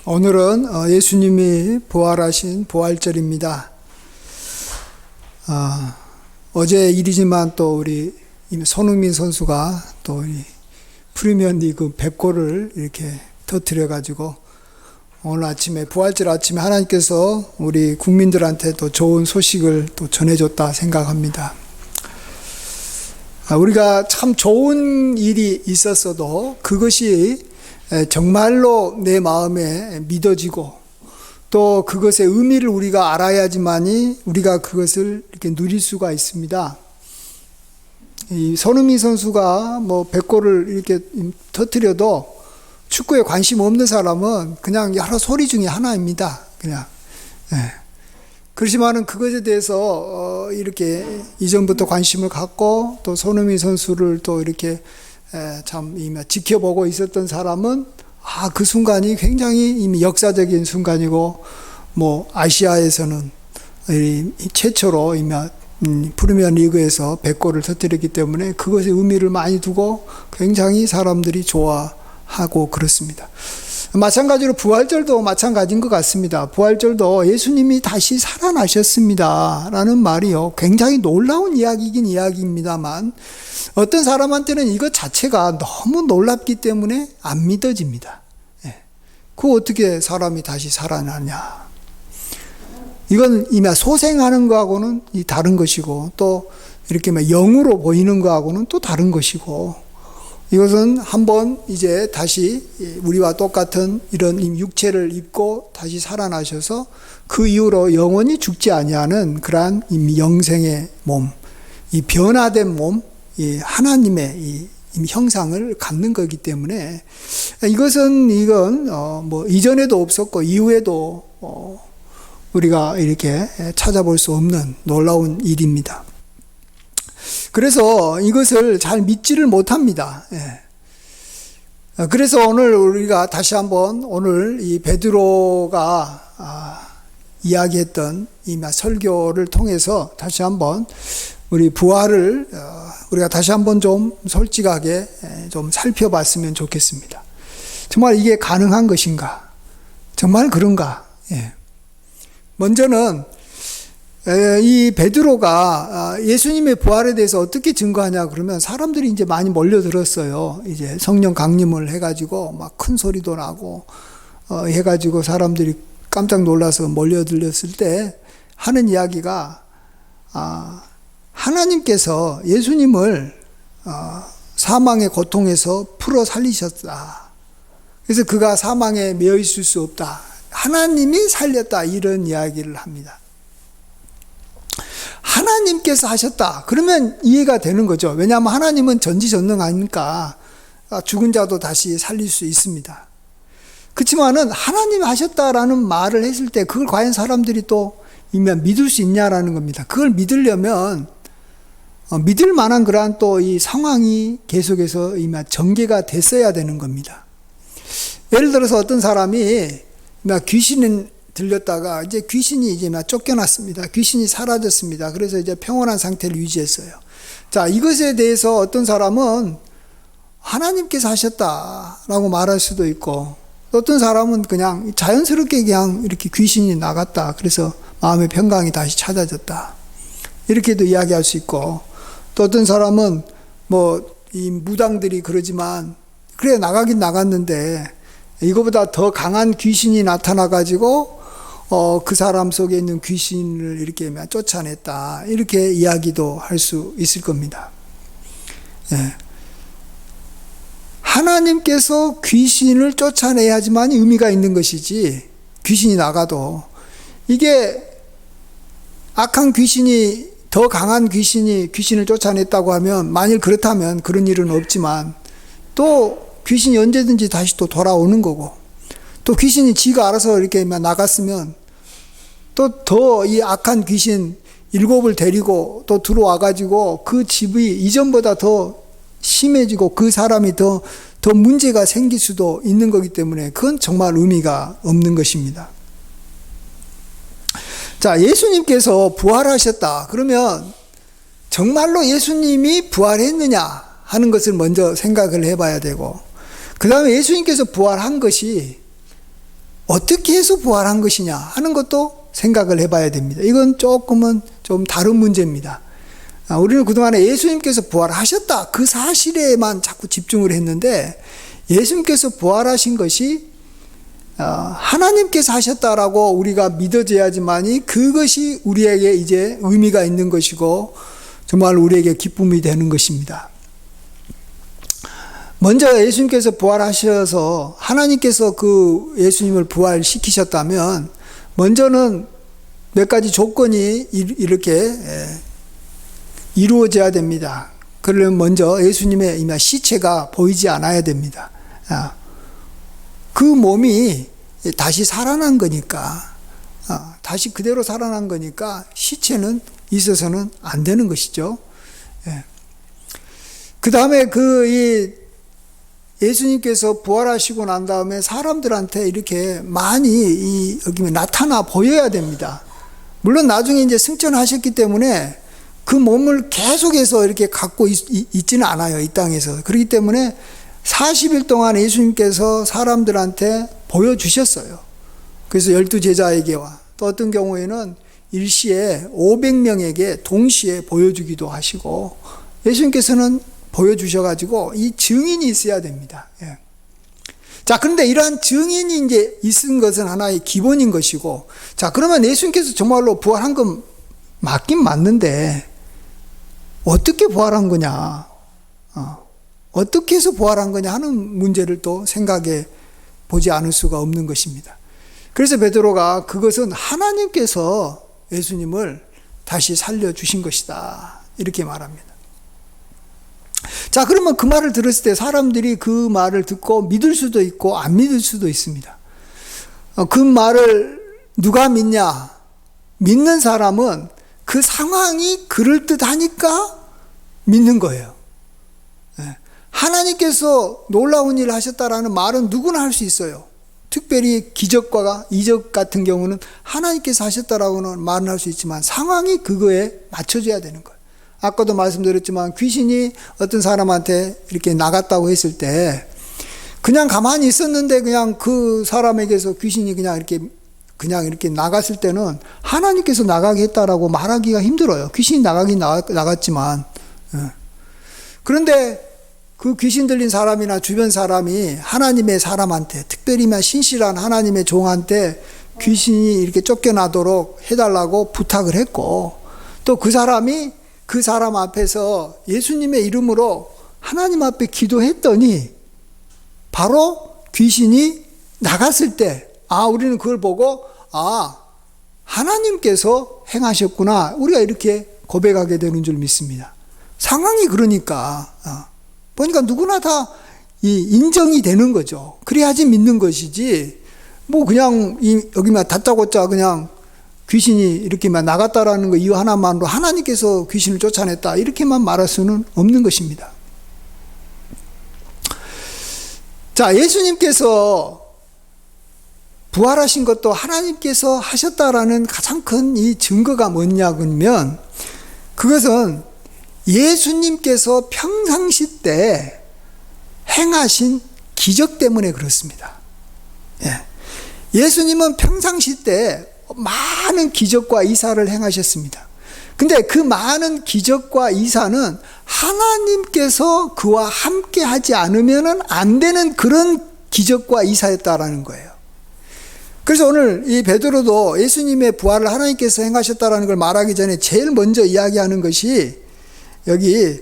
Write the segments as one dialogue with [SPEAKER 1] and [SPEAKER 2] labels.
[SPEAKER 1] 오늘은 예수님이 부활하신 부활절입니다. 어제 일이지만 또 우리 손흥민 선수가 또 우리 프리미어리그 100골을 이렇게 터뜨려가지고 오늘 아침에 부활절 아침에 하나님께서 우리 국민들한테 또 좋은 소식을 또 전해줬다 생각합니다. 우리가 참 좋은 일이 있었어도 그것이 정말로 내 마음에 믿어지고 또 그것의 의미를 우리가 알아야지만이 우리가 그것을 이렇게 누릴 수가 있습니다. 이 손흥민 선수가 뭐 100골을 이렇게 터뜨려도 축구에 관심 없는 사람은 그냥 여러 소리 중에 하나입니다. 그냥. 그렇지만은 그것에 대해서 이렇게 이전부터 관심을 갖고 또 손흥민 선수를 또 이렇게 참 지켜보고 있었던 사람은 그 순간이 굉장히 이미 역사적인 순간이고 뭐 아시아에서는 최초로 이미 프리미어리그에서 100골을 터뜨렸기 때문에 그것의 의미를 많이 두고 굉장히 사람들이 좋아하고 그렇습니다. 마찬가지로 부활절도 마찬가지인 것 같습니다. 부활절도 예수님이 다시 살아나셨습니다 라는 말이요, 굉장히 놀라운 이야기이긴 이야기입니다만 어떤 사람한테는 이것 자체가 너무 놀랍기 때문에 안 믿어집니다. 그거 어떻게 사람이 다시 살아나냐. 이건 이미 소생하는 거하고는 다른 것이고 또 이렇게 영으로 보이는 거하고는 또 다른 것이고, 이것은 한번 이제 다시 우리와 똑같은 이런 육체를 입고 다시 살아나셔서 그 이후로 영원히 죽지 아니하는 그러한 영생의 몸, 이 변화된 몸, 이 하나님의 이 형상을 갖는 거기 때문에 이건 뭐 이전에도 없었고 이후에도 우리가 이렇게 찾아볼 수 없는 놀라운 일입니다. 그래서 이것을 잘 믿지를 못합니다. 그래서 오늘 우리가 다시 한번 오늘 이 베드로가 이야기했던 이 설교를 통해서 다시 한번 우리 부활을 우리가 다시 한번 좀 솔직하게 좀 살펴봤으면 좋겠습니다. 정말 이게 가능한 것인가? 정말 그런가? 먼저는 이 베드로가 예수님의 부활에 대해서 어떻게 증거하냐 그러면 사람들이 이제 많이 몰려들었어요. 이제 성령 강림을 해가지고 막 큰 소리도 나고 해가지고 사람들이 깜짝 놀라서 몰려들었을 때 하는 이야기가 하나님께서 예수님을 사망의 고통에서 풀어 살리셨다. 그래서 그가 사망에 매여 있을 수 없다. 하나님이 살렸다. 이런 이야기를 합니다. 하나님께서 하셨다. 그러면 이해가 되는 거죠. 왜냐하면 하나님은 전지전능하니까 죽은 자도 다시 살릴 수 있습니다. 그렇지만은 하나님이 하셨다라는 말을 했을 때 그걸 과연 사람들이 또 이미 믿을 수 있냐라는 겁니다. 그걸 믿으려면 믿을 만한 그러한 또 이 상황이 계속해서 이미 전개가 됐어야 되는 겁니다. 예를 들어서 어떤 사람이 귀신은 들렸다가 이제 귀신이 이제 쫓겨났습니다. 귀신이 사라졌습니다. 그래서 이제 평온한 상태를 유지했어요. 자, 이것에 대해서 어떤 사람은 하나님께서 하셨다라고 말할 수도 있고, 어떤 사람은 그냥 자연스럽게 그냥 이렇게 귀신이 나갔다. 그래서 마음의 평강이 다시 찾아졌다. 이렇게도 이야기할 수 있고, 또 어떤 사람은 뭐 이 무당들이 그러지만 그래 나가긴 나갔는데 이거보다 더 강한 귀신이 나타나가지고 그 사람 속에 있는 귀신을 이렇게 쫓아냈다. 이렇게 이야기도 할 수 있을 겁니다. 하나님께서 귀신을 쫓아내야지만 의미가 있는 것이지, 귀신이 나가도 이게 악한 귀신이 더 강한 귀신이 귀신을 쫓아냈다고 하면, 만일 그렇다면 그런 일은 없지만 또 귀신이 언제든지 다시 또 돌아오는 거고, 또 귀신이 지가 알아서 이렇게 나갔으면 또 더 이 악한 귀신 7을 데리고 또 들어와가지고 그 집이 이전보다 더 심해지고 그 사람이 더 문제가 생길 수도 있는 거기 때문에 그건 정말 의미가 없는 것입니다. 자, 예수님께서 부활하셨다. 그러면 정말로 예수님이 부활했느냐 하는 것을 먼저 생각을 해봐야 되고, 그 다음에 예수님께서 부활한 것이 어떻게 해서 부활한 것이냐 하는 것도 생각을 해봐야 됩니다. 이건 조금은 좀 다른 문제입니다. 우리는 그동안에 예수님께서 부활하셨다 그 사실에만 자꾸 집중을 했는데, 예수님께서 부활하신 것이 하나님께서 하셨다라고 우리가 믿어져야지만이 그것이 우리에게 이제 의미가 있는 것이고 정말 우리에게 기쁨이 되는 것입니다. 먼저 예수님께서 부활하셔서 하나님께서 그 예수님을 부활시키셨다면 먼저는 몇 가지 조건이 이렇게 이루어져야 됩니다. 그러려면 먼저 예수님의 시체가 보이지 않아야 됩니다. 그 몸이 다시 살아난 거니까, 다시 그대로 살아난 거니까 시체는 있어서는 안 되는 것이죠. 그 다음에 예수님께서 부활하시고 난 다음에 사람들한테 이렇게 많이 여기 나타나 보여야 됩니다. 물론 나중에 이제 승천하셨기 때문에 그 몸을 계속해서 이렇게 갖고 있지는 않아요, 이 땅에서. 그렇기 때문에 40일 동안 예수님께서 사람들한테 보여주셨어요. 그래서 12제자에게와 또 어떤 경우에는 일시에 500명에게 동시에 보여주기도 하시고, 예수님께서는 보여주셔가지고 이 증인이 있어야 됩니다. 예. 자, 그런데 이러한 증인이 이제 있은 것은 하나의 기본인 것이고, 자, 그러면 예수님께서 정말로 부활한 건 맞긴 맞는데, 어떻게 부활한 거냐? 어떻게 해서 부활한 거냐 하는 문제를 또 생각해 보지 않을 수가 없는 것입니다. 그래서 베드로가 그것은 하나님께서 예수님을 다시 살려주신 것이다, 이렇게 말합니다. 자, 그러면 그 말을 들었을 때 사람들이 그 말을 듣고 믿을 수도 있고 안 믿을 수도 있습니다. 그 말을 누가 믿냐? 믿는 사람은 그 상황이 그럴듯하니까 믿는 거예요. 하나님께서 놀라운 일을 하셨다라는 말은 누구나 할 수 있어요. 특별히 기적과 이적 같은 경우는 하나님께서 하셨다라고는 말은 할 수 있지만 상황이 그거에 맞춰져야 되는 거예요. 아까도 말씀드렸지만 귀신이 어떤 사람한테 이렇게 나갔다고 했을 때 그냥 가만히 있었는데 그냥 그 사람에게서 귀신이 그냥 이렇게 나갔을 때는 하나님께서 나가게 했다라고 말하기가 힘들어요. 귀신이 나가긴 나갔지만. 그런데 그 귀신 들린 사람이나 주변 사람이 하나님의 사람한테, 특별히 신실한 하나님의 종한테 귀신이 이렇게 쫓겨나도록 해달라고 부탁을 했고, 또 그 사람이 그 사람 앞에서 예수님의 이름으로 하나님 앞에 기도했더니 바로 귀신이 나갔을 때, 우리는 그걸 보고 하나님께서 행하셨구나, 우리가 이렇게 고백하게 되는 줄 믿습니다. 상황이 그러니까 보니까 누구나 다 인정이 되는 거죠. 그래야지 믿는 것이지, 그냥 여기만 다짜고짜 그냥 귀신이 이렇게만 나갔다라는 거 이유 하나만으로 하나님께서 귀신을 쫓아냈다 이렇게만 말할 수는 없는 것입니다. 자, 예수님께서 부활하신 것도 하나님께서 하셨다라는 가장 큰 이 증거가 뭐냐면, 그것은 예수님께서 평상시 때 행하신 기적 때문에 그렇습니다. 예수님은 평상시 때 많은 기적과 이사를 행하셨습니다. 근데 그 많은 기적과 이사는 하나님께서 그와 함께 하지 않으면 안 되는 그런 기적과 이사였다라는 거예요. 그래서 오늘 이 베드로도 예수님의 부활을 하나님께서 행하셨다라는 걸 말하기 전에 제일 먼저 이야기하는 것이 여기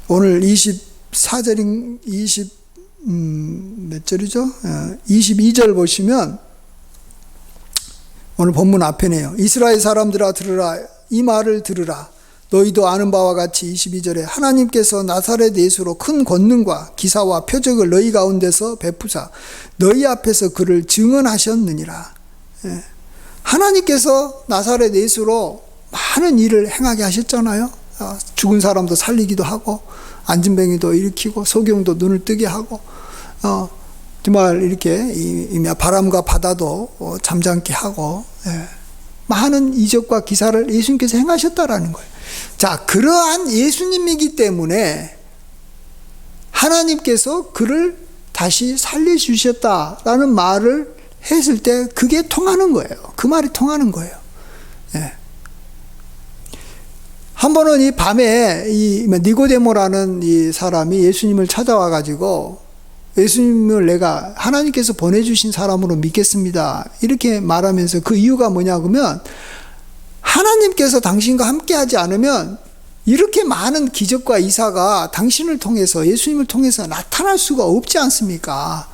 [SPEAKER 1] 오늘 24절인 몇 절이죠? 22절 보시면 오늘 본문 앞에네요. 이스라엘 사람들아 들으라, 이 말을 들으라. 너희도 아는 바와 같이 22절에 하나님께서 나사렛 예수로 큰 권능과 기사와 표적을 너희 가운데서 베푸사 너희 앞에서 그를 증언하셨느니라. 하나님께서 나사렛 예수로 많은 일을 행하게 하셨잖아요. 죽은 사람도 살리기도 하고 안진뱅이도 일으키고 소경도 눈을 뜨게 하고 정말 이렇게 바람과 바다도 잠잠케 하고 많은 이적과 기사를 예수님께서 행하셨다라는 거예요. 자, 그러한 예수님이기 때문에 하나님께서 그를 다시 살려주셨다라는 말을 했을 때 그게 통하는 거예요. 그 말이 통하는 거예요. 예. 한 번은 이 밤에 이 니고데모라는 이 사람이 예수님을 찾아와 가지고 예수님을 내가 하나님께서 보내주신 사람으로 믿겠습니다. 이렇게 말하면서 그 이유가 뭐냐 그러면 하나님께서 당신과 함께하지 않으면 이렇게 많은 기적과 이사가 당신을 통해서 예수님을 통해서 나타날 수가 없지 않습니까?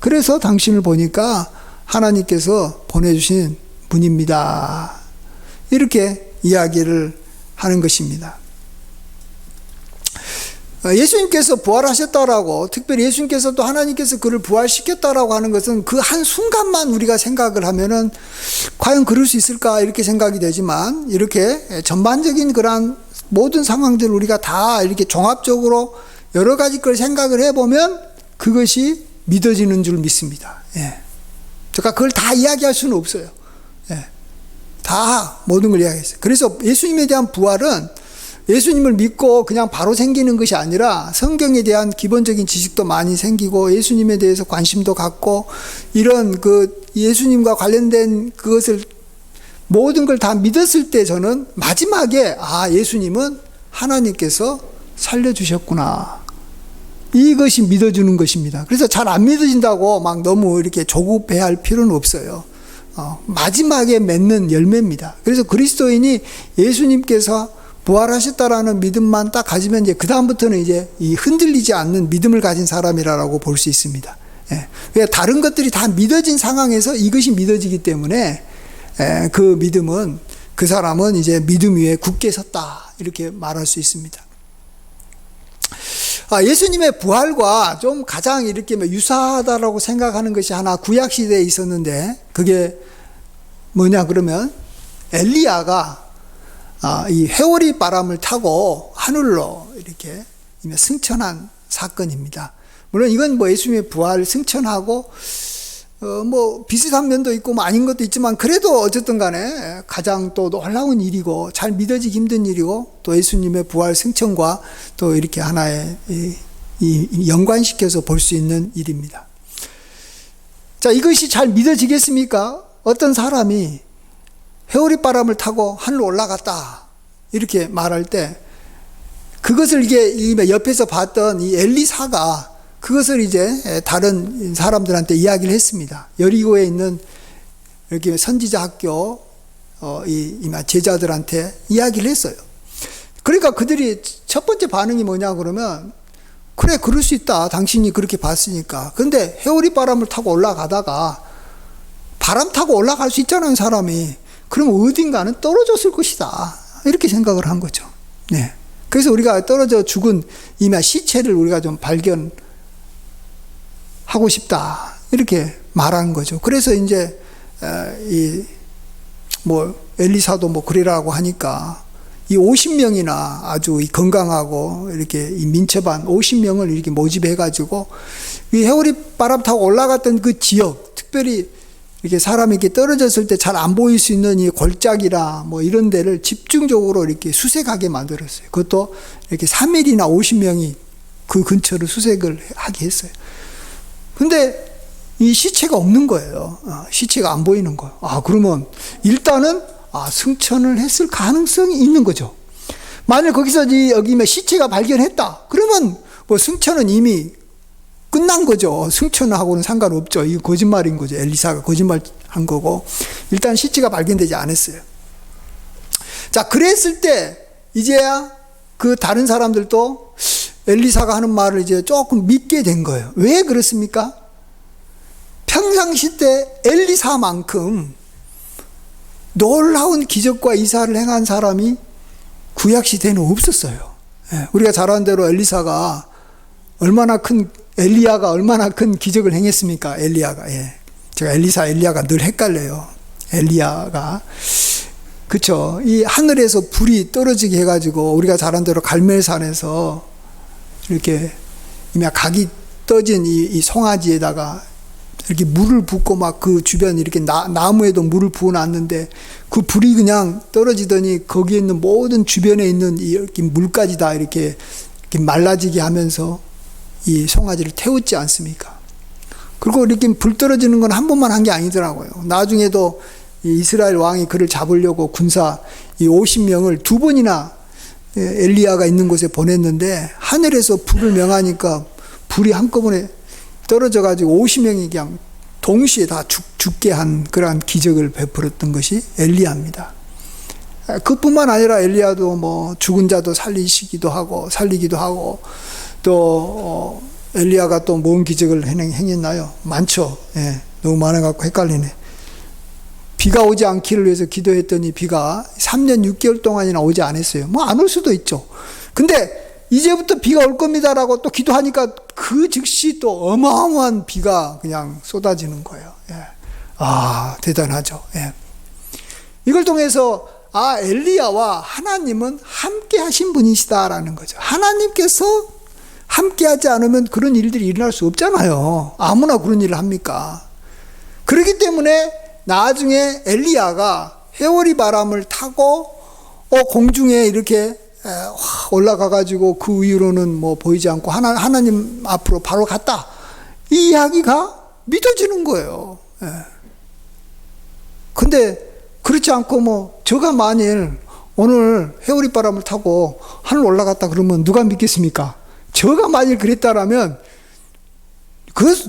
[SPEAKER 1] 그래서 당신을 보니까 하나님께서 보내주신 분입니다. 이렇게 이야기를 하는 것입니다. 예수님께서 부활하셨다라고, 특별히 예수님께서 또 하나님께서 그를 부활시켰다라고 하는 것은 그 한 순간만 우리가 생각을 하면은 과연 그럴 수 있을까 이렇게 생각이 되지만, 이렇게 전반적인 그러한 모든 상황들을 우리가 다 이렇게 종합적으로 여러 가지 걸 생각을 해보면 그것이 믿어지는 줄 믿습니다. 예. 그러니까 그걸 다 이야기할 수는 없어요. 예. 다 모든 걸 이야기했어요. 그래서 예수님에 대한 부활은 예수님을 믿고 그냥 바로 생기는 것이 아니라 성경에 대한 기본적인 지식도 많이 생기고 예수님에 대해서 관심도 갖고 이런 그 예수님과 관련된 그것을 모든 걸 다 믿었을 때 저는 마지막에 예수님은 하나님께서 살려주셨구나. 이것이 믿어주는 것입니다. 그래서 잘 안 믿어진다고 막 너무 이렇게 조급해할 필요는 없어요. 마지막에 맺는 열매입니다. 그래서 그리스도인이 예수님께서 부활하셨다라는 믿음만 딱 가지면 이제 그다음부터는 이제 이 흔들리지 않는 믿음을 가진 사람이라고 볼 수 있습니다. 예. 왜 다른 것들이 다 믿어진 상황에서 이것이 믿어지기 때문에 그 믿음은 그 사람은 이제 믿음 위에 굳게 섰다 이렇게 말할 수 있습니다. 예수님의 부활과 좀 가장 이렇게 유사하다라고 생각하는 것이 하나 구약 시대에 있었는데 그게 뭐냐 그러면 엘리야가 이 회오리 바람을 타고 하늘로 이렇게 승천한 사건입니다. 물론 이건 예수님의 부활 승천하고 비슷한 면도 있고 아닌 것도 있지만 그래도 어쨌든 간에 가장 또 놀라운 일이고 잘 믿어지기 힘든 일이고 또 예수님의 부활 승천과 또 이렇게 하나의 연관시켜서 볼 수 있는 일입니다. 자, 이것이 잘 믿어지겠습니까? 어떤 사람이 회오리 바람을 타고 하늘로 올라갔다 이렇게 말할 때 그것을 이게 옆에서 봤던 이 엘리사가 그것을 이제 다른 사람들한테 이야기를 했습니다. 여리고에 있는 이렇게 선지자 학교 제자들한테 이야기를 했어요. 그러니까 그들이 첫 번째 반응이 뭐냐 그러면 그래 그럴 수 있다. 당신이 그렇게 봤으니까. 그런데 회오리 바람을 타고 올라가다가 바람 타고 올라갈 수 있잖아요 사람이. 그럼 어딘가는 떨어졌을 것이다. 이렇게 생각을 한 거죠. 네. 그래서 우리가 떨어져 죽은 시체를 우리가 좀 발견하고 싶다. 이렇게 말하는 거죠. 그래서 이제, 엘리사도 그러라고 하니까 이 50명이나 아주 건강하고 이렇게 민첩한 50명을 이렇게 모집해가지고 이 회오리 바람 타고 올라갔던 그 지역, 특별히 이렇게 사람이 이렇게 떨어졌을 때 잘 안 보일 수 있는 이 골짜기라 이런 데를 집중적으로 이렇게 수색하게 만들었어요. 그것도 이렇게 3일이나 50명이 그 근처를 수색을 하게 했어요. 근데 이 시체가 없는 거예요. 시체가 안 보이는 거예요. 그러면 일단은 승천을 했을 가능성이 있는 거죠. 만일 거기서 여기 시체가 발견했다. 그러면 승천은 이미 끝난 거죠. 승천하고는 상관없죠. 이거 거짓말인 거죠. 엘리사가 거짓말한 거고 일단 시체가 발견되지 않았어요. 자, 그랬을 때 이제야 그 다른 사람들도 엘리사가 하는 말을 이제 조금 믿게 된 거예요. 왜 그렇습니까? 평상시 때 엘리사만큼 놀라운 기적과 이사를 행한 사람이 구약 시대에는 없었어요. 우리가 잘 아는 대로 엘리야가 얼마나 큰 기적을 행했습니까? 엘리야가. 제가 엘리야가 늘 헷갈려요. 엘리야가. 그쵸. 이 하늘에서 불이 떨어지게 해가지고 우리가 잘 아는 대로 갈멜산에서 이렇게 각이 떠진 이 송아지에다가 이렇게 물을 붓고 그 주변 이렇게 나무에도 물을 부어놨는데 그 불이 그냥 떨어지더니 거기에 있는 모든 주변에 있는 이렇게 물까지 다 이렇게 말라지게 하면서 이 송아지를 태웠지 않습니까? 그리고 이렇게 불 떨어지는 건 한 번만 한 게 아니더라고요. 나중에도 이 이스라엘 왕이 그를 잡으려고 군사 이 50명을 두 번이나 엘리야가 있는 곳에 보냈는데 하늘에서 불을 명하니까 불이 한꺼번에 떨어져 가지고 50명이 그냥 동시에 다 죽게 한 그러한 기적을 베풀었던 것이 엘리야입니다. 그뿐만 아니라 엘리야도 뭐 죽은 자도 살리기도 하고 또 엘리야가 또 뭔 기적을 행했나요? 많죠. 예, 너무 많아갖고 헷갈리네. 비가 오지 않기를 위해서 기도했더니 비가 3년 6개월 동안이나 오지 않았어요. 뭐 안 올 수도 있죠. 근데 이제부터 비가 올 겁니다라고 또 기도하니까 그 즉시 또 어마어마한 비가 그냥 쏟아지는 거예요. 예. 아, 대단하죠. 예. 이걸 통해서 엘리야와 하나님은 함께 하신 분이시다라는 거죠. 하나님께서 함께 하지 않으면 그런 일들이 일어날 수 없잖아요. 아무나 그런 일을 합니까? 그렇기 때문에 나중에 엘리야가 해오리 바람을 타고 공중에 이렇게 올라가가지고 그 위로는 뭐 보이지 않고 하나님 앞으로 바로 갔다. 이 이야기가 믿어지는 거예요. 예. 근데 그렇지 않고 뭐 저가 만일 오늘 해오리 바람을 타고 하늘 올라갔다 그러면 누가 믿겠습니까? 저가 만일 그랬다라면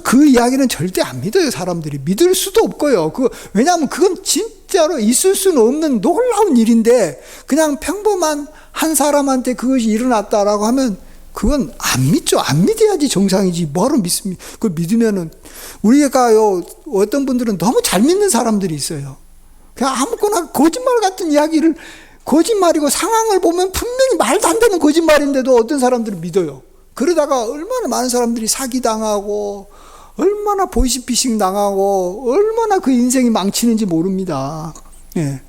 [SPEAKER 1] 그 이야기는 절대 안 믿어요. 사람들이 믿을 수도 없고요. 왜냐하면 그건 진짜로 있을 수는 없는 놀라운 일인데 그냥 평범한 한 사람한테 그것이 일어났다라고 하면 그건 안 믿죠. 안 믿어야지 정상이지. 뭐하러 믿습니까? 그걸 믿으면은 우리가요, 어떤 분들은 너무 잘 믿는 사람들이 있어요. 그냥 아무거나 거짓말 같은 이야기를, 거짓말이고 상황을 보면 분명히 말도 안 되는 거짓말인데도 어떤 사람들은 믿어요. 그러다가 얼마나 많은 사람들이 사기당하고 얼마나 보이스피싱 당하고 얼마나 그 인생이 망치는지 모릅니다. 예.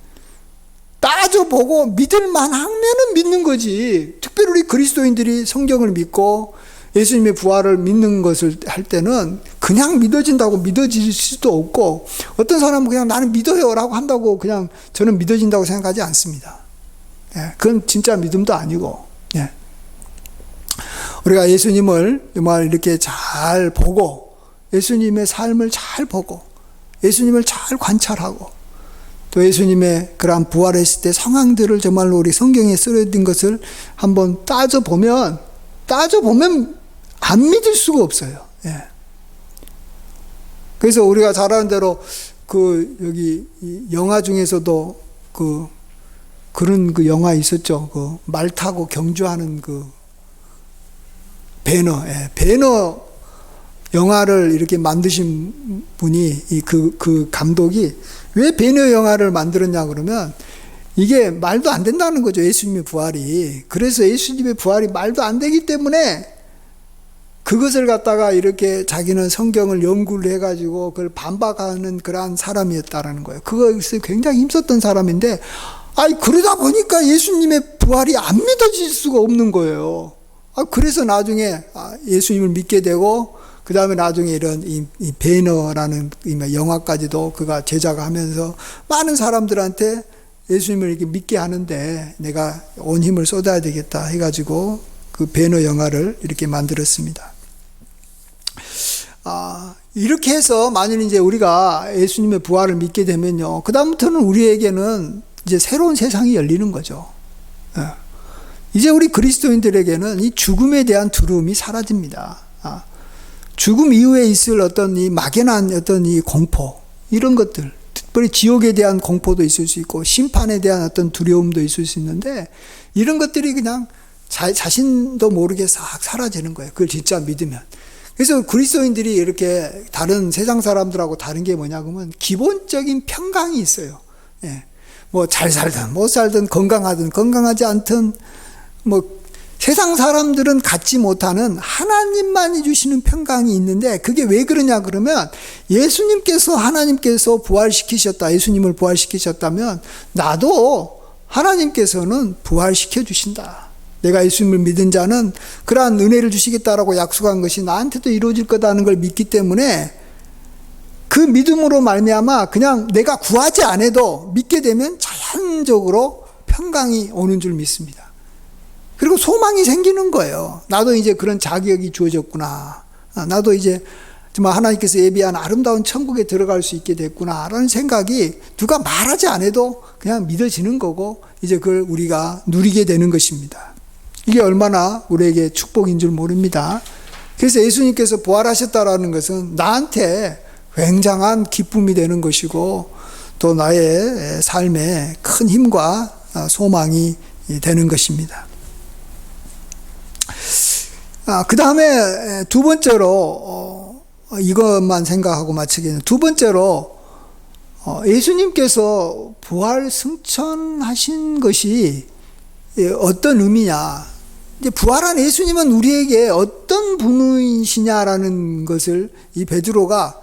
[SPEAKER 1] 따져보고 믿을만 하면은 믿는 거지. 특별히 우리 그리스도인들이 성경을 믿고 예수님의 부활을 믿는 것을 할 때는 그냥 믿어진다고 믿어질 수도 없고, 어떤 사람은 그냥 나는 믿어요 라고 한다고 그냥 저는 믿어진다고 생각하지 않습니다. 예. 그건 진짜 믿음도 아니고, 예. 우리가 예수님을 정말 이렇게 잘 보고, 예수님의 삶을 잘 보고, 예수님을 잘 관찰하고, 또 예수님의 그러한 부활했을 때 상황들을 정말로 우리 성경에 쓰여진 것을 한번 따져보면 안 믿을 수가 없어요. 예. 그래서 우리가 잘 아는 대로 여기 영화 중에서도 그런 영화 있었죠. 말 타고 경주하는 배너, 예. 배너 영화를 이렇게 만드신 분이, 그 감독이 왜 배너 영화를 만들었냐 그러면 이게 말도 안 된다는 거죠. 예수님의 부활이. 그래서 예수님의 부활이 말도 안 되기 때문에 그것을 갖다가 이렇게 자기는 성경을 연구를 해가지고 그걸 반박하는 그러한 사람이었다라는 거예요. 그것에 굉장히 힘썼던 사람인데, 그러다 보니까 예수님의 부활이 안 믿어질 수가 없는 거예요. 그래서 나중에 예수님을 믿게 되고, 그 다음에 나중에 이런 이 배너라는 영화까지도 그가 제작하면서 많은 사람들한테 예수님을 이렇게 믿게 하는데 내가 온 힘을 쏟아야 되겠다 해가지고 그 배너 영화를 이렇게 만들었습니다. 이렇게 해서 만일 이제 우리가 예수님의 부활을 믿게 되면요, 그 다음부터는 우리에게는 이제 새로운 세상이 열리는 거죠. 이제 우리 그리스도인들에게는 이 죽음에 대한 두려움이 사라집니다. 죽음 이후에 있을 어떤 이 막연한 어떤 이 공포, 이런 것들, 특별히 지옥에 대한 공포도 있을 수 있고 심판에 대한 어떤 두려움도 있을 수 있는데, 이런 것들이 그냥 자신도 모르게 싹 사라지는 거예요. 그걸 진짜 믿으면. 그래서 그리스도인들이 이렇게 다른 세상 사람들하고 다른 게 뭐냐 그러면 기본적인 평강이 있어요. 예. 뭐 잘 살든 못 살든, 건강하든 건강하지 않든, 뭐 세상 사람들은 갖지 못하는 하나님만이 주시는 평강이 있는데, 그게 왜 그러냐 그러면 하나님께서 부활시키셨다, 예수님을 부활시키셨다면 나도 하나님께서는 부활시켜 주신다. 내가 예수님을 믿은 자는 그러한 은혜를 주시겠다라고 약속한 것이 나한테도 이루어질 거다는 걸 믿기 때문에, 그 믿음으로 말미암아 그냥 내가 구하지 않아도 믿게 되면 자연적으로 평강이 오는 줄 믿습니다. 그리고 소망이 생기는 거예요. 나도 이제 그런 자격이 주어졌구나. 나도 이제 정말 하나님께서 예비한 아름다운 천국에 들어갈 수 있게 됐구나라는 생각이 누가 말하지 않아도 그냥 믿어지는 거고 이제 그걸 우리가 누리게 되는 것입니다. 이게 얼마나 우리에게 축복인 줄 모릅니다. 그래서 예수님께서 부활하셨다라는 것은 나한테 굉장한 기쁨이 되는 것이고 또 나의 삶에 큰 힘과 소망이 되는 것입니다. 그 다음에 두 번째로 이것만 생각하고 마치겠네요. 두 번째로 예수님께서 부활 승천하신 것이 어떤 의미냐. 이제 부활한 예수님은 우리에게 어떤 분이시냐라는 것을 이 베드로가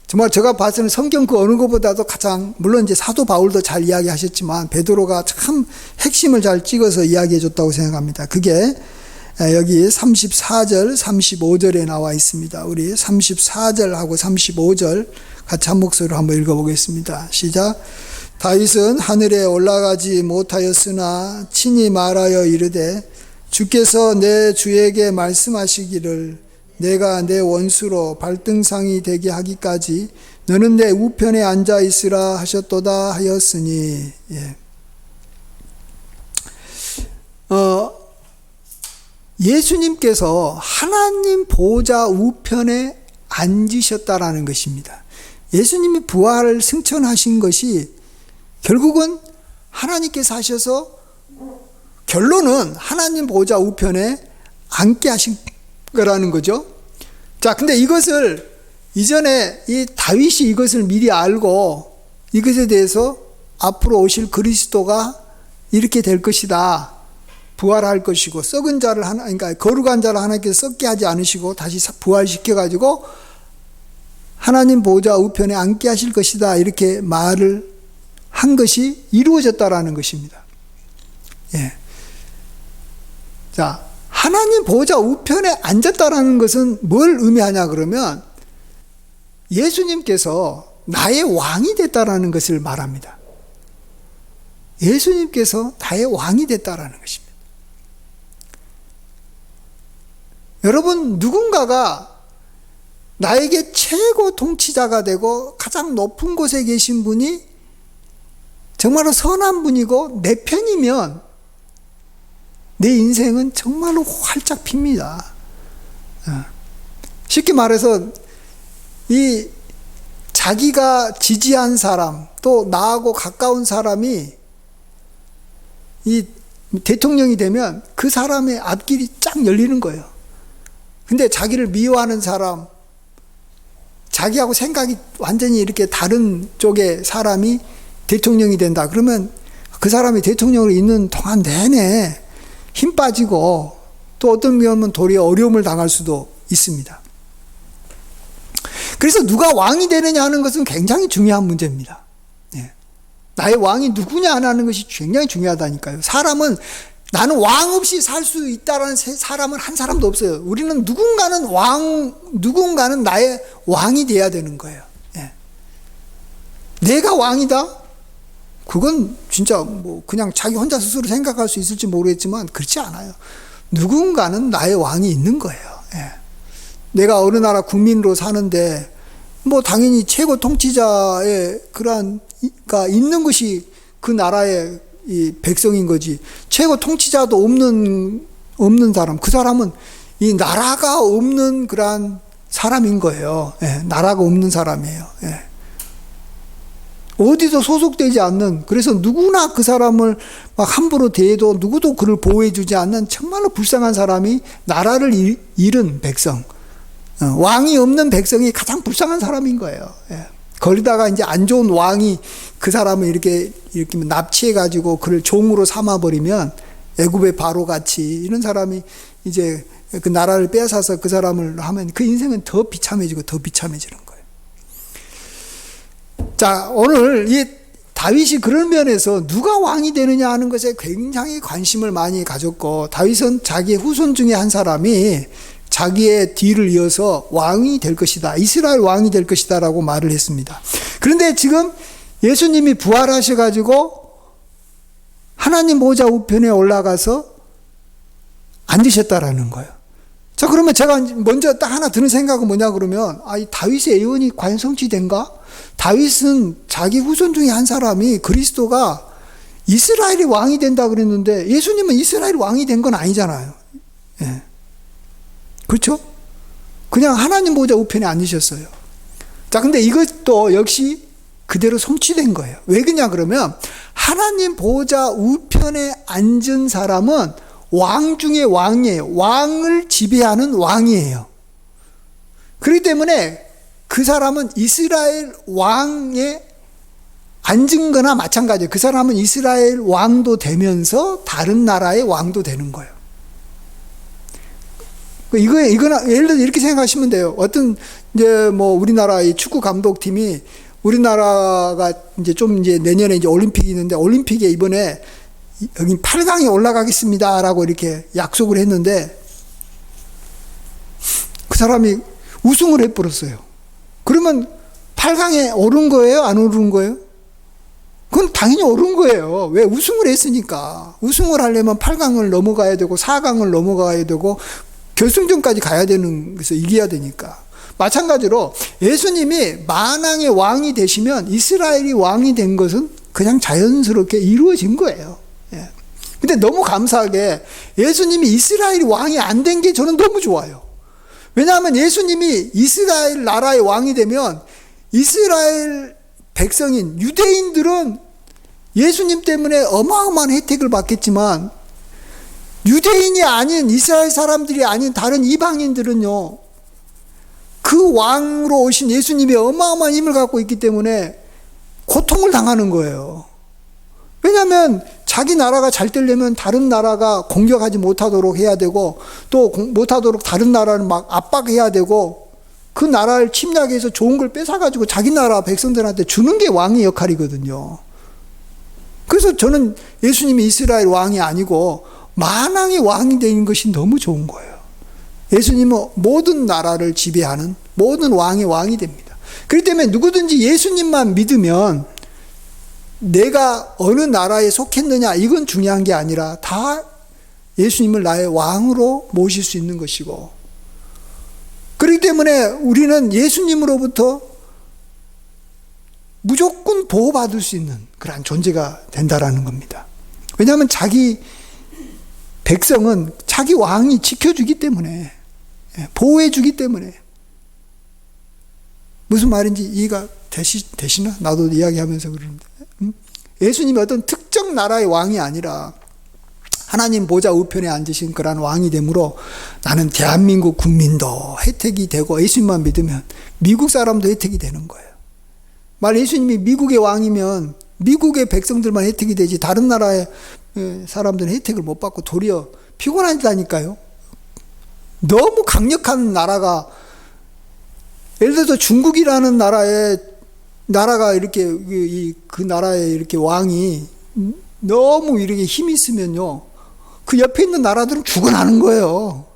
[SPEAKER 1] 정말 제가 봐서는 성경 그 어느 것보다도 가장, 물론 이제 사도 바울도 잘 이야기하셨지만 베드로가 참 핵심을 잘 찍어서 이야기해 줬다고 생각합니다. 그게 여기 34절, 35절에 나와 있습니다. 우리 34절하고 35절 같이 한 목소리로 한번 읽어보겠습니다. 시작. 다윗은 하늘에 올라가지 못하였으나 친히 말하여 이르되 주께서 내 주에게 말씀하시기를 내가 내 원수로 발등상이 되게 하기까지 너는 내 우편에 앉아 있으라 하셨도다 하였으니. 예수님께서 하나님 보좌 우편에 앉으셨다라는 것입니다. 예수님이 부활을 승천하신 것이 결국은 하나님께서 하셔서 결론은 하나님 보좌 우편에 앉게 하신 거라는 거죠. 자, 근데 이것을 이전에 이 다윗이 이것을 미리 알고 이것에 대해서 앞으로 오실 그리스도가 이렇게 될 것이다. 부활할 것이고 썩은 자를 그러니까 거룩한 자를 하나님께서 썩게 하지 않으시고 다시 부활시켜 가지고 하나님 보좌 우편에 앉게 하실 것이다. 이렇게 말을 한 것이 이루어졌다라는 것입니다. 예. 자, 하나님 보좌 우편에 앉았다라는 것은 뭘 의미하냐 그러면 예수님께서 나의 왕이 됐다라는 것을 말합니다. 예수님께서 나의 왕이 됐다라는 것입니다. 여러분, 누군가가 나에게 최고 통치자가 되고 가장 높은 곳에 계신 분이 정말로 선한 분이고 내 편이면 내 인생은 정말로 활짝 핍니다. 쉽게 말해서 이 자기가 지지한 사람 또 나하고 가까운 사람이 이 대통령이 되면 그 사람의 앞길이 쫙 열리는 거예요. 근데 자기를 미워하는 사람, 자기하고 생각이 완전히 이렇게 다른 쪽의 사람이 대통령이 된다. 그러면 그 사람이 대통령으로 있는 동안 내내 힘 빠지고 또 어떤 면은 도리어 어려움을 당할 수도 있습니다. 그래서 누가 왕이 되느냐 하는 것은 굉장히 중요한 문제입니다. 나의 왕이 누구냐 하는 것이 굉장히 중요하다니까요. 사람은 나는 왕 없이 살 수 있다라는 사람은 한 사람도 없어요. 우리는 누군가는 나의 왕이 돼야 되는 거예요. 내가 왕이다? 그건 진짜 뭐 그냥 자기 혼자 스스로 생각할 수 있을지 모르겠지만 그렇지 않아요. 누군가는 나의 왕이 있는 거예요. 내가 어느 나라 국민으로 사는데 뭐 당연히 최고 통치자의 그러한가 있는 것이 그 나라의 이 백성인 거지. 최고 통치자도 없는 사람, 그 사람은 이 나라가 없는 그러한 사람인 거예요. 나라가 없는 사람이에요. 어디도 소속되지 않는, 그래서 누구나 그 사람을 막 함부로 대해도 누구도 그를 보호해주지 않는 정말로 불쌍한 사람이 나라를 잃은 백성, 왕이 없는 백성이 가장 불쌍한 사람인 거예요. 거기다가 이제 안 좋은 왕이 그 사람을 이렇게 납치해가지고 그를 종으로 삼아버리면 애굽의 바로 같이 이런 사람이 이제 그 나라를 빼앗아서 그 사람을 하면 그 인생은 더 비참해지고 더 비참해지는 거예요. 자, 오늘 이 다윗이 그런 면에서 누가 왕이 되느냐 하는 것에 굉장히 관심을 많이 가졌고, 다윗은 자기의 후손 중에 한 사람이 자기의 뒤를 이어서 왕이 될 것이다, 이스라엘 왕이 될 것이다 라고 말을 했습니다. 그런데 지금 예수님이 부활하셔가지고 하나님 보좌 우편에 올라가서 앉으셨다라는 거예요. 자, 그러면 제가 먼저 딱 하나 드는 생각은 뭐냐 그러면, 이 다윗의 예언이 과연 성취된가? 다윗은 자기 후손 중에 한 사람이 그리스도가 이스라엘의 왕이 된다 그랬는데 예수님은 이스라엘 왕이 된 건 아니잖아요. 예. 그렇죠? 그냥 하나님 보좌 우편에 앉으셨어요. 자, 근데 이것도 역시 그대로 성취된 거예요. 왜 그러냐 그러면 하나님 보좌 우편에 앉은 사람은 왕 중에 왕이에요. 왕을 지배하는 왕이에요. 그렇기 때문에 그 사람은 이스라엘 왕에 앉은 거나 마찬가지예요. 그 사람은 이스라엘 왕도 되면서 다른 나라의 왕도 되는 거예요. 이거는 예를 들어 이렇게 생각하시면 돼요. 어떤 이제 뭐 우리나라 이 축구 감독팀이 우리나라가 이제 내년에 이제 올림픽이 있는데 올림픽에 이번에 여기 8강에 올라가겠습니다라고 이렇게 약속을 했는데 그 사람이 우승을 해버렸어요. 그러면 8강에 오른 거예요? 안 오른 거예요? 그건 당연히 오른 거예요. 왜? 우승을 했으니까. 우승을 하려면 8강을 넘어가야 되고 4강을 넘어가야 되고 결승전까지 가야 되는 것에서 이겨야 되니까. 마찬가지로 예수님이 만왕의 왕이 되시면 이스라엘이 왕이 된 것은 그냥 자연스럽게 이루어진 거예요. 예. 근데 너무 감사하게 예수님이 이스라엘이 왕이 안 된 게 저는 너무 좋아요. 왜냐하면 예수님이 이스라엘 나라의 왕이 되면 이스라엘 백성인 유대인들은 예수님 때문에 어마어마한 혜택을 받겠지만 유대인이 아닌 이스라엘 사람들이 아닌 다른 이방인들은요, 그 왕으로 오신 예수님이 어마어마한 힘을 갖고 있기 때문에 고통을 당하는 거예요. 왜냐하면 자기 나라가 잘 되려면 다른 나라가 공격하지 못하도록 해야 되고 또 못하도록 다른 나라를 막 압박해야 되고 그 나라를 침략해서 좋은 걸 뺏어가지고 자기 나라 백성들한테 주는 게 왕의 역할이거든요. 그래서 저는 예수님이 이스라엘 왕이 아니고 만왕의 왕이 되는 것이 너무 좋은 거예요. 예수님은 모든 나라를 지배하는 모든 왕의 왕이 됩니다. 그렇기 때문에 누구든지 예수님만 믿으면 내가 어느 나라에 속했느냐 이건 중요한 게 아니라 다 예수님을 나의 왕으로 모실 수 있는 것이고, 그렇기 때문에 우리는 예수님으로부터 무조건 보호받을 수 있는 그러한 존재가 된다라는 겁니다. 왜냐하면 자기 백성은 자기 왕이 지켜주기 때문에, 보호해주기 때문에. 무슨 말인지 이해가 되시나? 나도 이야기하면서 그러는데. 예수님이 어떤 특정 나라의 왕이 아니라 하나님 보좌 우편에 앉으신 그런 왕이 되므로 나는 대한민국 국민도 혜택이 되고 예수님만 믿으면 미국 사람도 혜택이 되는 거예요. 만약 예수님이 미국의 왕이면 미국의 백성들만 혜택이 되지 다른 나라의 사람들은 혜택을 못 받고 도리어 피곤하다니까요. 너무 강력한 나라가, 예를 들어서 중국이라는 나라가 이렇게 그 나라의 이렇게 왕이 너무 이렇게 힘이 있으면요, 그 옆에 있는 나라들은 죽어나는 거예요.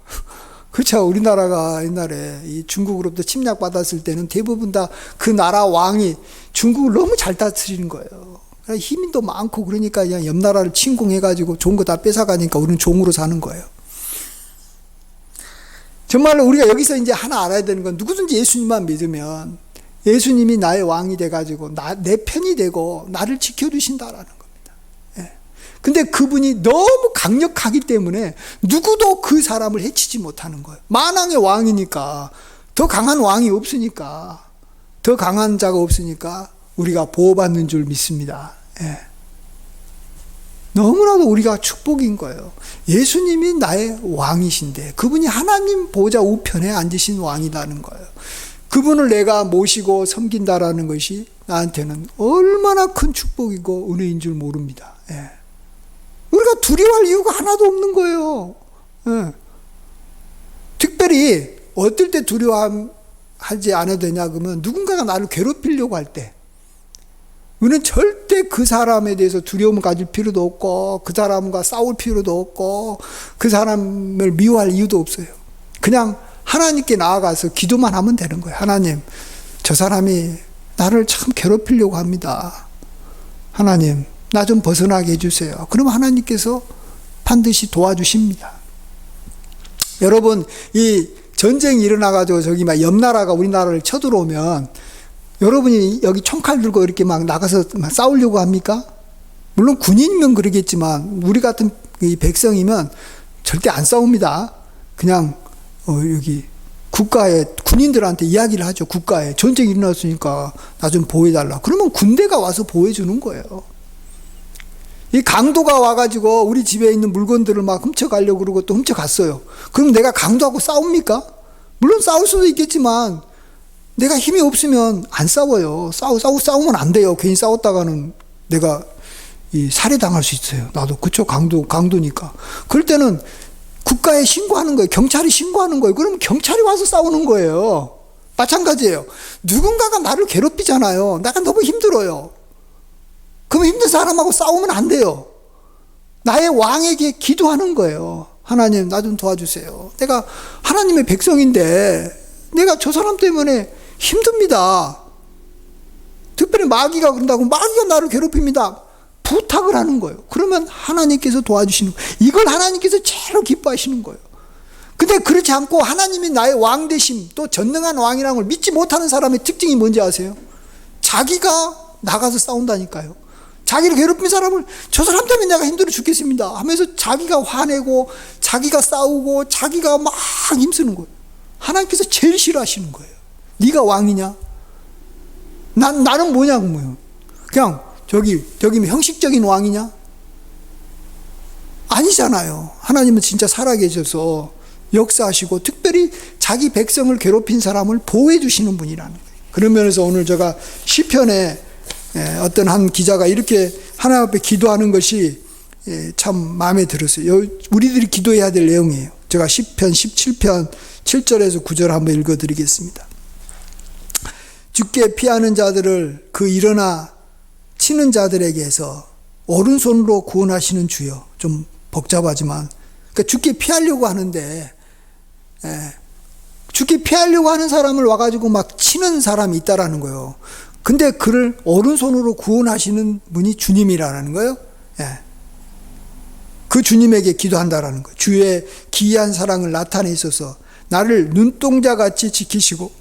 [SPEAKER 1] 그렇죠. 우리나라가 옛날에 이 중국으로부터 침략받았을 때는 대부분 다 그 나라 왕이 중국을 너무 잘 다스리는 거예요. 힘이 또 많고 그러니까 그냥 옆 나라를 침공해가지고 좋은 거 다 뺏어가니까 우리는 종으로 사는 거예요. 정말로 우리가 여기서 이제 하나 알아야 되는 건 누구든지 예수님만 믿으면 예수님이 나의 왕이 돼가지고 내 편이 되고 나를 지켜주신다라는 겁니다. 예. 근데 그분이 너무 강력하기 때문에 누구도 그 사람을 해치지 못하는 거예요. 만왕의 왕이니까, 더 강한 왕이 없으니까, 더 강한 자가 없으니까 우리가 보호받는 줄 믿습니다. 예. 너무나도 우리가 축복인 거예요. 예수님이 나의 왕이신데 그분이 하나님 보좌 우편에 앉으신 왕이라는 거예요. 그분을 내가 모시고 섬긴다라는 것이 나한테는 얼마나 큰 축복이고 은혜인 줄 모릅니다. 예. 우리가 두려워할 이유가 하나도 없는 거예요. 예. 특별히 어떨 때 두려워하지 않아도 되냐 그러면 누군가가 나를 괴롭히려고 할 때, 우리는 절대 그 사람에 대해서 두려움을 가질 필요도 없고 그 사람과 싸울 필요도 없고 그 사람을 미워할 이유도 없어요. 그냥 하나님께 나아가서 기도만 하면 되는 거예요. 하나님, 저 사람이 나를 참 괴롭히려고 합니다. 하나님, 나 좀 벗어나게 해주세요. 그러면 하나님께서 반드시 도와주십니다. 여러분, 이 전쟁이 일어나가지고 저기 막 옆나라가 우리나라를 쳐들어오면 여러분이 여기 총칼 들고 이렇게 막 나가서 막 싸우려고 합니까? 물론 군인이면 그러겠지만 우리 같은 이 백성이면 절대 안 싸웁니다. 그냥 여기 국가에 군인들한테 이야기를 하죠. 국가에 전쟁이 일어났으니까 나 좀 보호해달라. 그러면 군대가 와서 보호해주는 거예요. 이 강도가 와가지고 우리 집에 있는 물건들을 막 훔쳐가려고 그러고 또 훔쳐갔어요. 그럼 내가 강도하고 싸웁니까? 물론 싸울 수도 있겠지만 내가 힘이 없으면 안 싸워요. 싸우면 안 돼요. 괜히 싸웠다가는 내가 살해당할 수 있어요. 나도 그쵸, 강도니까. 그럴 때는 국가에 신고하는 거예요. 경찰이 신고하는 거예요. 그러면 경찰이 와서 싸우는 거예요. 마찬가지예요. 누군가가 나를 괴롭히잖아요. 내가 너무 힘들어요. 그러면 힘든 사람하고 싸우면 안 돼요. 나의 왕에게 기도하는 거예요. 하나님, 나 좀 도와주세요. 내가 하나님의 백성인데 내가 저 사람 때문에 힘듭니다. 특별히 마귀가 그런다고 마귀가 나를 괴롭힙니다. 부탁을 하는 거예요. 그러면 하나님께서 도와주시는 거예요. 이걸 하나님께서 제일 기뻐하시는 거예요. 근데 그렇지 않고 하나님이 나의 왕 되심, 또 전능한 왕이라는 걸 믿지 못하는 사람의 특징이 뭔지 아세요? 자기가 나가서 싸운다니까요. 자기를 괴롭힌 사람을 저 사람 때문에 내가 힘들어 죽겠습니다 하면서 자기가 화내고 자기가 싸우고 자기가 막 힘쓰는 거예요. 하나님께서 제일 싫어하시는 거예요. 네가 왕이냐? 나는 뭐냐고. 뭐요. 그냥 저기 형식적인 왕이냐? 아니잖아요. 하나님은 진짜 살아계셔서 역사하시고 특별히 자기 백성을 괴롭힌 사람을 보호해 주시는 분이라는 거예요. 그런 면에서 오늘 제가 시편에 어떤 한 기자가 이렇게 하나님 앞에 기도하는 것이 참 마음에 들었어요. 우리들이 기도해야 될 내용이에요. 제가 시편 17편 7절에서 9절 한번 읽어드리겠습니다. 주께 피하는 자들을 그 일어나 치는 자들에게서 오른손으로 구원하시는 주여. 좀 복잡하지만 그러니까 주께 피하려고 하는데 주께 피하려고 하는 사람을 와가지고 막 치는 사람이 있다라는 거예요. 근데 그를 오른손으로 구원하시는 분이 주님이라는 거예요. 그 주님에게 기도한다라는 거예요. 주의 기이한 사랑을 나타내 있어서 나를 눈동자같이 지키시고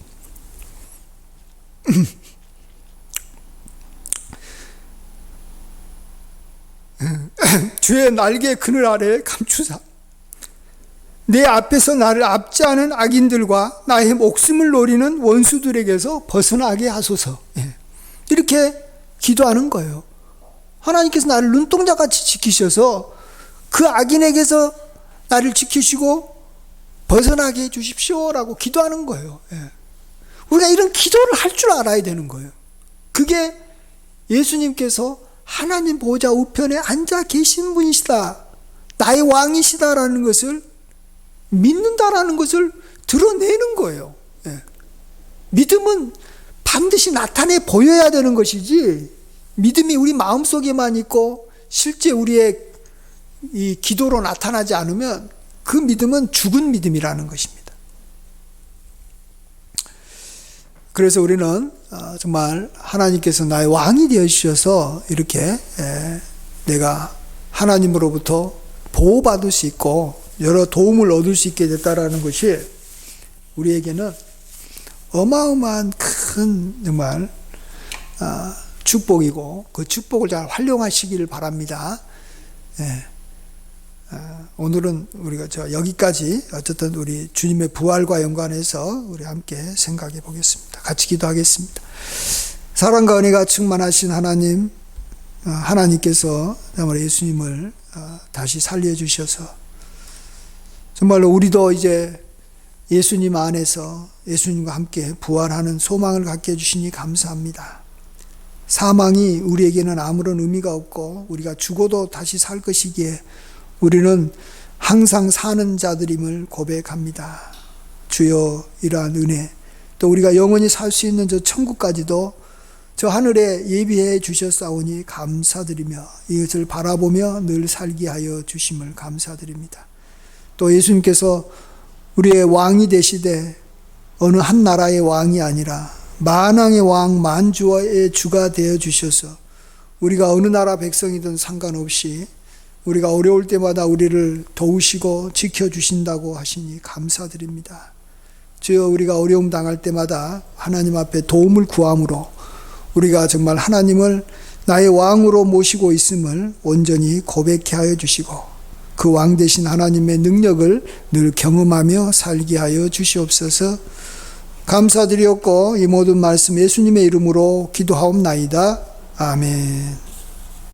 [SPEAKER 1] 주의 날개 그늘 아래 감추사 내 앞에서 나를 압제하는 악인들과 나의 목숨을 노리는 원수들에게서 벗어나게 하소서. 이렇게 기도하는 거예요. 하나님께서 나를 눈동자같이 지키셔서 그 악인에게서 나를 지키시고 벗어나게 해주십시오라고 기도하는 거예요. 우리가 이런 기도를 할 줄 알아야 되는 거예요. 그게 예수님께서 하나님 보좌 우편에 앉아 계신 분이시다, 나의 왕이시다라는 것을 믿는다라는 것을 드러내는 거예요. 믿음은 반드시 나타내 보여야 되는 것이지, 믿음이 우리 마음속에만 있고 실제 우리의 이 기도로 나타나지 않으면 그 믿음은 죽은 믿음이라는 것입니다. 그래서 우리는 정말 하나님께서 나의 왕이 되어 주셔서 이렇게 내가 하나님으로부터 보호받을 수 있고 여러 도움을 얻을 수 있게 됐다라는 것이 우리에게는 어마어마한 큰 정말 축복이고 그 축복을 잘 활용하시기를 바랍니다. 오늘은 우리가 여기까지 어쨌든 우리 주님의 부활과 연관해서 우리 함께 생각해 보겠습니다. 같이 기도하겠습니다. 사랑과 은혜가 충만하신 하나님, 하나님께서 정말 예수님을 다시 살려주셔서 정말로 우리도 이제 예수님 안에서 예수님과 함께 부활하는 소망을 갖게 해주시니 감사합니다. 사망이 우리에게는 아무런 의미가 없고 우리가 죽어도 다시 살 것이기에 우리는 항상 사는 자들임을 고백합니다. 주여 이러한 은혜, 또 우리가 영원히 살 수 있는 저 천국까지도 저 하늘에 예비해 주셨사오니 감사드리며 이것을 바라보며 늘 살게 하여 주심을 감사드립니다. 또 예수님께서 우리의 왕이 되시되 어느 한 나라의 왕이 아니라 만왕의 왕 만주의 주가 되어 주셔서 우리가 어느 나라 백성이든 상관없이 우리가 어려울 때마다 우리를 도우시고 지켜주신다고 하시니 감사드립니다. 주여, 우리가 어려움 당할 때마다 하나님 앞에 도움을 구함으로 우리가 정말 하나님을 나의 왕으로 모시고 있음을 온전히 고백케 하여 주시고 그 왕 되신 하나님의 능력을 늘 경험하며 살게 하여 주시옵소서. 감사드렸고 이 모든 말씀 예수님의 이름으로 기도하옵나이다. 아멘.